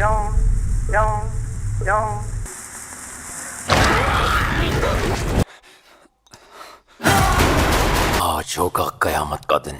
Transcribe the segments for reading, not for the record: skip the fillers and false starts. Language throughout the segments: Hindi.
आज होगा कयामत का दिन।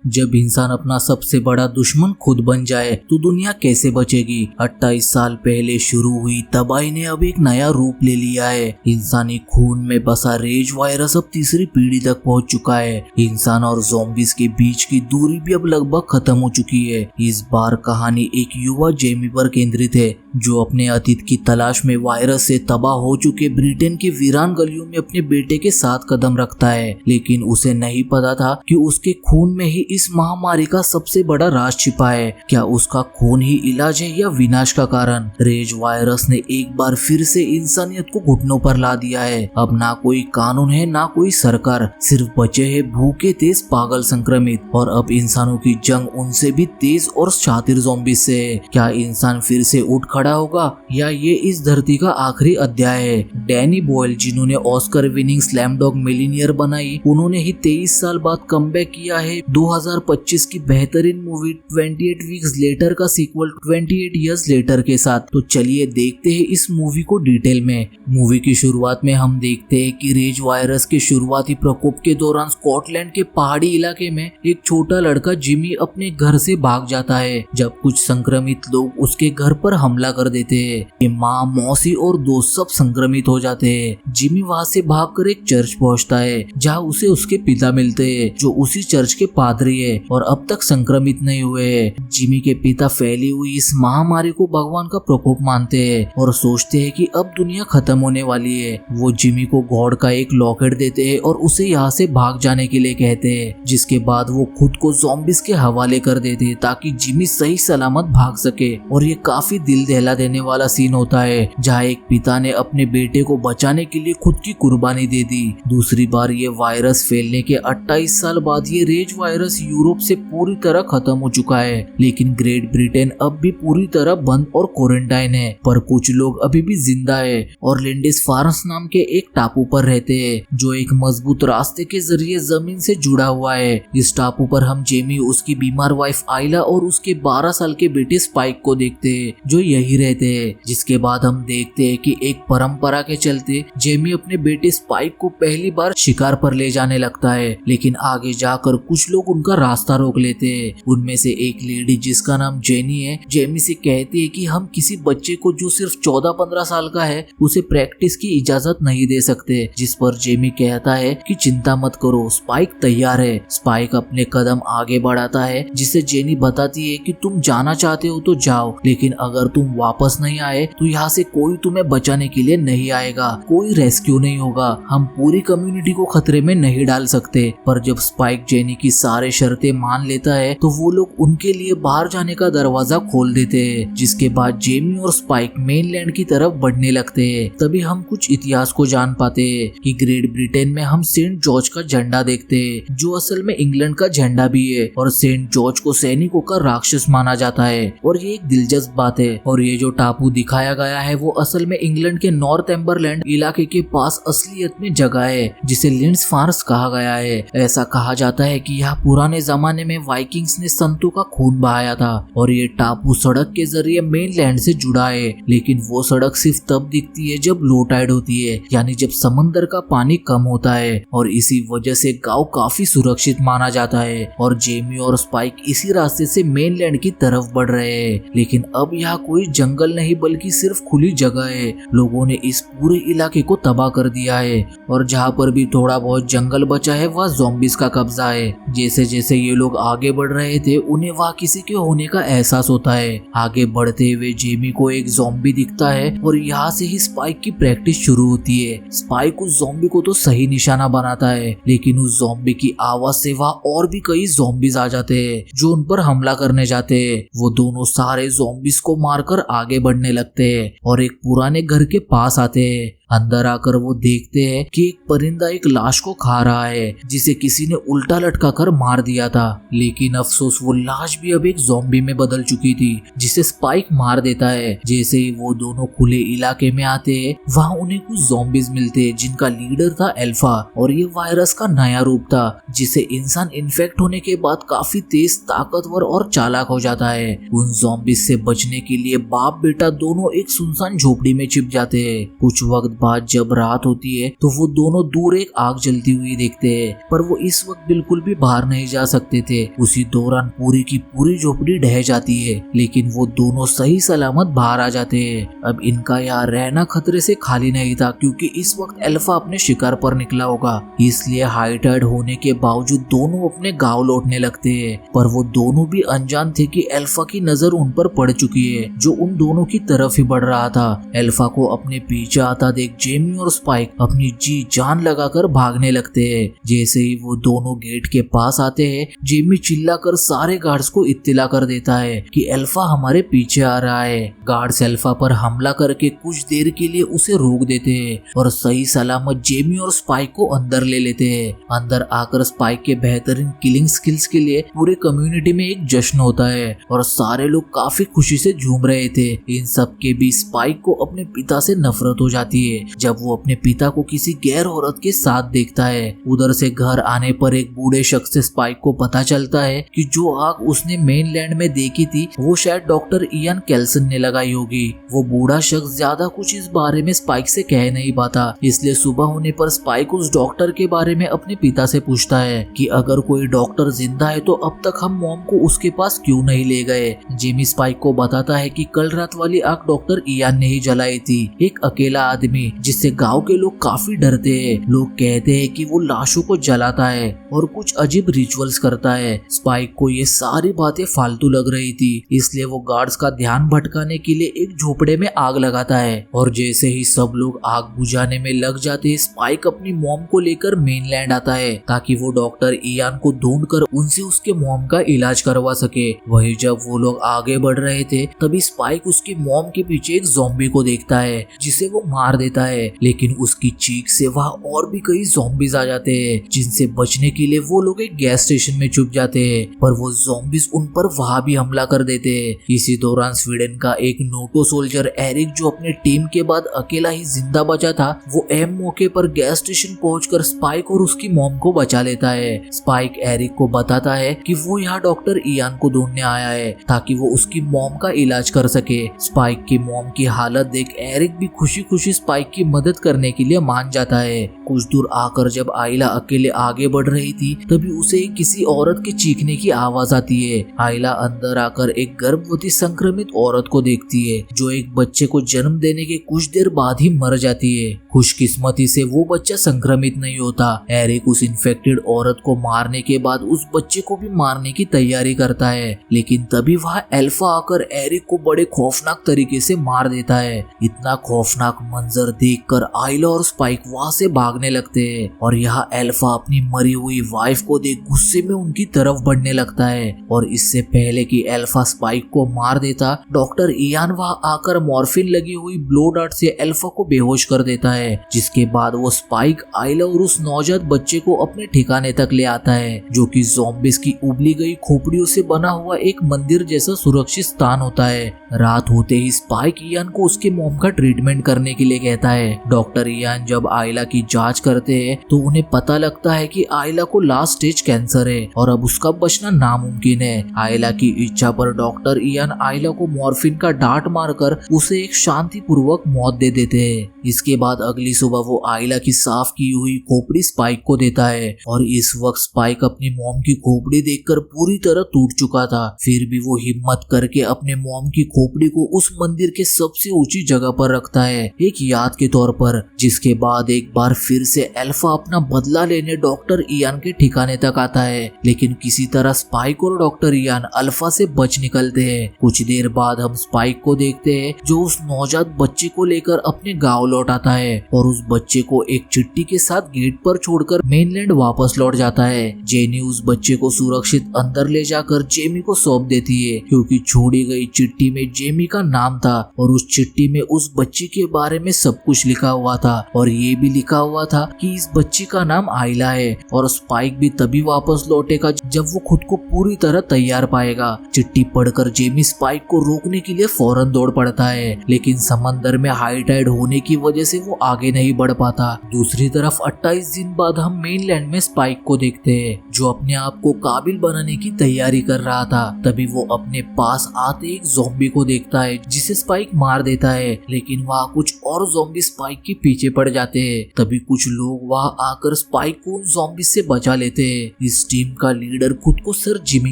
जब इंसान अपना सबसे बड़ा दुश्मन खुद बन जाए तो दुनिया कैसे बचेगी। 28 साल पहले शुरू हुई तबाही ने अब एक नया रूप ले लिया है। इंसानी खून में बसा रेज वायरस अब तीसरी पीढ़ी तक पहुंच चुका है। इंसान और ज़ॉम्बीज़ के बीच की दूरी भी अब लगभग खत्म हो चुकी है। इस बार कहानी एक युवा जेमी पर केंद्रित है जो अपने अतीत की तलाश में वायरस से तबाह हो चुके ब्रिटेन के वीरान गलियों में अपने बेटे के साथ कदम रखता है। लेकिन उसे नहीं पता था कि उसके खून में ही इस महामारी का सबसे बड़ा राज छिपा है। क्या उसका खून ही इलाज है या विनाश का कारण? रेज वायरस ने एक बार फिर से इंसानियत को घुटनों पर ला दिया है। अब ना कोई कानून है ना कोई सरकार, सिर्फ बचे हैं भूखे तेज पागल संक्रमित। और अब इंसानों की जंग उनसे भी तेज और शातिर ज़ॉम्बीज़ से है। क्या इंसान फिर से उठ खड़ा होगा या ये इस धरती का आखिरी अध्याय है? डैनी बॉयल जिन्होंने Oscar winning slam dog millionaire बनाई, उन्होंने ही 23 साल बाद कमबैक किया है 2025 की बेहतरीन मूवी 28 वीक्स लेटर का सीक्वल 28 इयर्स लेटर के साथ। तो चलिए देखते हैं इस मूवी को डिटेल में। मूवी की शुरुआत में हम देखते हैं कि रेज वायरस के शुरुआती प्रकोप के दौरान स्कॉटलैंड के पहाड़ी इलाके में एक छोटा लड़का जिमी अपने घर से भाग जाता है जब कुछ संक्रमित लोग उसके घर पर हमला कर देते हैं। ये माँ, मौसी और दोस्त सब संक्रमित हो जाते हैं। जिमी वहाँ से भागकर एक चर्च पहुँचता है जहाँ उसे उसके पिता मिलते हैं जो उसी चर्च के पादरी है और अब तक संक्रमित नहीं हुए हैं। जिमी के पिता फैली हुई इस महामारी को भगवान का प्रकोप मानते हैं और सोचते हैं कि अब दुनिया खत्म होने वाली है। वो जिमी को गॉड का एक लॉकेट देते हैं और उसे यहाँ से भाग जाने के लिए कहते हैं, जिसके बाद वो खुद को ज़ॉम्बीज़ के हवाले कर देते हैं ताकि जिमी सही सलामत भाग सके। और ये काफी दिल दहला देने वाला सीन होता है जहाँ एक पिता ने अपने बेटे को बचाने के लिए खुद की कुर्बानी दे दी। दूसरी बार ये वायरस फैलने के 28 साल बाद ये रेज वायरस यूरोप से पूरी तरह खत्म हो चुका है, लेकिन ग्रेट ब्रिटेन अब भी पूरी तरह बंद और क्वारंटाइन है। पर कुछ लोग अभी भी जिंदा है और लिंडिस्फार्स नाम के एक टापू पर रहते हैं जो एक मजबूत रास्ते के जरिए जमीन से जुड़ा हुआ है। इस टापू पर हम जेमी, उसकी बीमार वाइफ आइला और उसके 12 साल के बेटे स्पाइक को देखते हैं जो यही रहते हैं। जिसके बाद हम देखते हैं कि एक परंपरा के चलते जेमी अपने बेटे स्पाइक को पहली बार शिकार पर ले जाने लगता है, लेकिन आगे जाकर कुछ लोग उनका रास्ता रोक लेते हैं। उनमें से एक लेडी जिसका नाम जेनी है, जेमी से कहती है कि हम किसी बच्चे को जो सिर्फ 14-15 साल का है उसे प्रैक्टिस की इजाजत नहीं दे सकते। जिस पर जेमी कहता है कि चिंता मत करो, स्पाइक तैयार है। स्पाइक अपने कदम आगे बढ़ाता है जिसे जेनी बताती है कि तुम जाना चाहते हो तो जाओ, लेकिन अगर तुम वापस नहीं आए तो यहाँ से कोई तुम्हें बचाने के लिए नहीं आएगा, कोई रेस्क्यू नहीं होगा, हम पूरी कम्युनिटी को खतरे में नहीं डाल सकते। पर जब स्पाइक जेनी की सारे शर्तें मान लेता है तो वो लोग उनके लिए बाहर जाने का दरवाजा खोल देते हैं। जिसके बाद जेमी और स्पाइक मेनलैंड की तरफ बढ़ने लगते हैं। तभी हम कुछ इतिहास को जान पाते हैं कि ग्रेट ब्रिटेन में हम सेंट जॉर्ज का झंडा देखते हैं जो असल में इंग्लैंड का झंडा भी है और सेंट जॉर्ज को सैनिकों का राक्षस माना जाता है। और ये एक दिलचस्प बात है। और ये जो टापू दिखाया गया है वो असल में इंग्लैंड के नॉर्थम्बरलैंड इलाके के पास असलियत में जगह है जिसे लिंड्सफार्स कहा गया है। ऐसा कहा जाता है कि यह पुराने जमाने में वाइकिंग्स ने संतों का खून बहाया था और ये टापू सड़क के जरिए मेनलैंड से जुड़ा है, लेकिन वो सड़क सिर्फ तब दिखती है जब लो टाइड होती है, यानी जब समंदर का पानी कम होता है। और इसी वजह से गांव काफी सुरक्षित माना जाता है और जेमी और स्पाइक इसी रास्ते से मेनलैंड की तरफ बढ़ रहे हैं। लेकिन अब यहाँ कोई जंगल नहीं बल्कि सिर्फ खुली जगह है। लोगों ने इस पूरे इलाके को तबाह कर दिया है और जहाँ पर भी थोड़ा बहुत जंगल बचा है वह ज़ॉम्बीज़ का कब्जा है। जैसे जैसे ये लोग आगे बढ़ रहे थे उन्हें वहाँ किसी के होने का एहसास होता है। आगे बढ़ते हुए जेमी को एक ज़ॉम्बी दिखता है और यहाँ से ही स्पाइक की प्रैक्टिस शुरू होती है। स्पाइक उस ज़ॉम्बी को तो सही निशाना बनाता है, लेकिन उस ज़ॉम्बी की आवाज से वहाँ और भी कई ज़ॉम्बीज़ आ जाते हैं जो उन पर हमला करने जाते हैं। वो दोनों सारे ज़ॉम्बीज़ को मारकर आगे बढ़ने लगते हैं और एक पुराने घर के पास आते हैं। अंदर आकर वो देखते हैं कि एक परिंदा एक लाश को खा रहा है जिसे किसी ने उल्टा लटका कर मार दिया था। लेकिन अफसोस वो लाश भी अब एक ज़ॉम्बी में बदल चुकी थी जिसे स्पाइक मार देता है। जैसे ही वो दोनों खुले इलाके में आते हैं वहाँ उन्हें कुछ ज़ॉम्बीज मिलते हैं जिनका लीडर था अल्फा और ये वायरस का नया रूप था जिसे इंसान इन्फेक्ट होने के बाद काफी तेज, ताकतवर और चालाक हो जाता है। उन ज़ॉम्बीज से बचने के लिए बाप बेटा दोनों एक सुनसान झोपड़ी में छिप जाते हैं। कुछ वक्त बाद जब रात होती है तो वो दोनों दूर एक आग जलती हुई देखते हैं, पर वो इस वक्त बिल्कुल भी बाहर नहीं जा सकते थे। उसी दौरान पूरी की पूरी झोपड़ी ढह जाती है, लेकिन वो दोनों सही सलामत बाहर आ जाते हैं। अब इनका यहाँ रहना खतरे से खाली नहीं था क्योंकि इस वक्त अल्फा अपने शिकार पर निकला होगा, इसलिए हाई टाइड होने के बावजूद दोनों अपने गांव लौटने लगते हैं। पर वो दोनों भी अनजान थे कि अल्फा की नजर उन पर पड़ चुकी है जो उन दोनों की तरफ ही बढ़ रहा था। अल्फा को अपने पीछे आता देख जेमी और स्पाइक अपनी जी जान लगाकर भागने लगते हैं। जैसे ही वो दोनों गेट के पास आते हैं जेमी चिल्लाकर सारे गार्ड्स को इत्तला कर देता है कि अल्फा हमारे पीछे आ रहा है। गार्ड्स अल्फा पर हमला करके कुछ देर के लिए उसे रोक देते हैं और सही सलामत जेमी और स्पाइक को अंदर ले लेते हैं। अंदर आकर स्पाइक के बेहतरीन किलिंग स्किल्स के लिए पूरे कम्युनिटी में एक जश्न होता है और सारे लोग काफी खुशी से झूम रहे थे। इन सब के बीच स्पाइक को अपने पिता से नफरत हो जाती है जब वो अपने पिता को किसी गैर औरत के साथ देखता है। उधर से घर आने पर एक बूढ़े शख्स से स्पाइक को पता चलता है कि जो आग उसने मेनलैंड में देखी थी वो शायद डॉक्टर इयान केल्सन ने लगाई होगी। वो बूढ़ा शख्स ज्यादा कुछ इस बारे में स्पाइक से कह नहीं पाता, इसलिए सुबह होने पर स्पाइक उस डॉक्टर के बारे में अपने पिता से पूछता है कि अगर कोई डॉक्टर जिंदा है तो अब तक हम मॉम को उसके पास क्यों नहीं ले गए। जेमी स्पाइक को बताता है कि कल रात वाली आग डॉक्टर इयान ने ही जलाई थी, एक अकेला आदमी जिससे गांव के लोग काफी डरते हैं। लोग कहते हैं कि वो लाशों को जलाता है और कुछ अजीब रिचुअल्स करता है। स्पाइक को ये सारी बातें फालतू लग रही थी, इसलिए वो गार्ड्स का ध्यान भटकाने के लिए एक झोपड़े में आग लगाता है और जैसे ही सब लोग आग बुझाने में लग जाते हैं स्पाइक अपनी मॉम को लेकर मेनलैंड आता है ताकि वो डॉक्टर इयान को ढूंढकर उनसे उसके मॉम का इलाज करवा सके। वही जब वो लोग आगे बढ़ रहे थे तभी स्पाइक उसकी मॉम के पीछे एक ज़ॉम्बी को देखता है जिसे वो मार देता है, लेकिन उसकी चीख से वहाँ और भी कई ज़ॉम्बीज आ जाते हैं जिनसे बचने के लिए वो लोग एक गैस स्टेशन में छुप जाते हैं, पर वो ज़ॉम्बीज उन पर वहाँ भी हमला कर देते हैं। इसी दौरान स्वीडन का एक नोटो सोल्जर एरिक जो अपने टीम के बाद अकेला ही जिंदा बचा था वो एम मौके पर गैस स्टेशन पहुंचकर स्पाइक और उसकी मॉम को बचा लेता है। स्पाइक एरिक को बताता है कि वो यहाँ डॉक्टर इयान को ढूंढने आया है ताकि वो उसकी मॉम का इलाज कर सके। स्पाइक की मॉम की हालत देख एरिक भी खुशी खुशी स्पाइक की मदद करने के लिए मान जाता है। कुछ दूर आकर जब आइला अकेले आगे बढ़ रही थी तभी उसे किसी औरत के चीखने की आवाज आती है। आइला अंदर आकर एक गर्भवती संक्रमित औरत को देखती है जो एक बच्चे को जन्म देने के कुछ देर बाद ही मर जाती है। खुशकिस्मती से वो बच्चा संक्रमित नहीं होता। एरिक उस इन्फेक्टेड औरत को मारने के बाद उस बच्चे को भी मारने की तैयारी करता है, लेकिन तभी वहाँ अल्फा आकर एरिक को बड़े खौफनाक तरीके से मार देता है। इतना खौफनाक मंजर देखकर आइला और स्पाइक वहाँ से भागने लगते हैं और यहाँ अल्फा अपनी मरी हुई वाइफ को देख गुस्से में उनकी तरफ बढ़ने लगता है और इससे पहले कि अल्फा स्पाइक को मार देता डॉक्टर इयान वहाँ आकर मॉर्फिन लगी हुई ब्लो डार्ट से अल्फा को बेहोश कर देता है, जिसके बाद वो स्पाइक, आइला और उस नवजात बच्चे को अपने ठिकाने तक ले आता है जो कि ज़ॉम्बीज की उबली गई खोपड़ियों से बना हुआ एक मंदिर जैसा सुरक्षित स्थान होता है। रात होते ही स्पाइक इयान को उसके मॉम का ट्रीटमेंट करने के लिए कहता है। डॉक्टर इयान जब आइला की जांच करते हैं तो उन्हें पता लगता है कि आइला को लास्ट स्टेज कैंसर है और अब उसका बचना नामुमकिन है। आइला की इच्छा पर डॉक्टर इयान आइला को मॉर्फिन का डांट मारकर उसे एक शांतिपूर्वक मौत दे देते हैं। इसके बाद अगली सुबह वो आइला की साफ की हुई खोपड़ी स्पाइक को देता है और इस वक्त स्पाइक अपनी मॉम की खोपड़ी देखकर पूरी तरह टूट चुका था। फिर भी वो हिम्मत करके अपने मॉम की खोपड़ी को उस मंदिर के सबसे ऊंची जगह पर रखता है एक याद के तौर पर। जिसके बाद एक बार फिर से अल्फा अपना बदला लेने डॉक्टर इयान इयान के ठिकाने तक आता है, लेकिन किसी तरह स्पाइक और डॉक्टर इयान अल्फा से बच निकलते हैं। कुछ देर बाद हम स्पाइक को देखते हैं जो उस नवजात बच्चे को लेकर अपने गांव लौट आता है और उस बच्चे को एक चिट्ठी के साथ गेट पर छोड़कर मेनलैंड वापस लौट जाता है। जेनी उस बच्चे को सुरक्षित अंदर ले जाकर जेमी को सौंप देती है, क्योंकि छोड़ी गई चिट्ठी में जेमी का नाम था और उस चिट्ठी में उस बच्ची के बारे में सब कुछ लिखा हुआ था और ये भी लिखा हुआ था कि इस बच्ची का नाम आइला है और स्पाइक भी तभी वापस लौटेगा जब वो खुद को पूरी तरह तैयार पाएगा। चिट्ठी पढ़कर जेमी स्पाइक को रोकने के लिए फौरन दौड़ पड़ता है, लेकिन समंदर में हाई टाइड होने की वजह से वो आगे नहीं बढ़ पाता। दूसरी तरफ 28 दिन बाद हम मेनलैंड में स्पाइक को देखते हैं जो अपने आप को काबिल बनाने की तैयारी कर रहा था। तभी वो अपने पास आते एक ज़ॉम्बी को देखता है जिसे स्पाइक मार देता है, लेकिन वहाँ कुछ और ज़ॉम्बी स्पाइक के पीछे पड़ जाते हैं। तभी कुछ लोग वहाँ आकर स्पाइक को उन ज़ॉम्बी से बचा लेते हैं। इस टीम का लीडर खुद को सर जिमी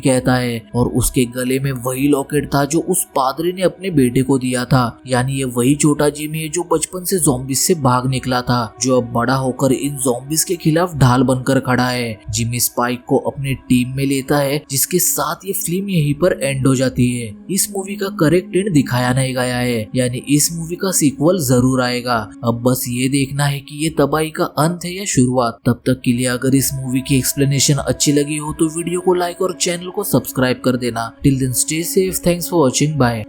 कहता है और उसके गले में वही लॉकेट था जो उस पादरी ने अपने बेटे को दिया था। यानी ये वही छोटा जिमी है जो बचपन से ज़ॉम्बीज से भाग निकला था, जो अब बड़ा होकर इन ज़ॉम्बीज के खिलाफ ढाल बनकर खड़ा है। जिमी स्पाइक को अपने टीम में लेता है, जिसके साथ ये फिल्म यहीं पर एंड हो जाती है। इस मूवी का करेक्ट एंड दिखाया नहीं गया है, यानी इस मूवी का सीक्वल जरूर आएगा। अब बस ये देखना है कि ये तबाही का अंत है या शुरुआत। तब तक के लिए अगर इस मूवी की एक्सप्लेनेशन अच्छी लगी हो तो वीडियो को लाइक और चैनल को सब्सक्राइब कर देना। Till then stay safe, thanks for watching, bye.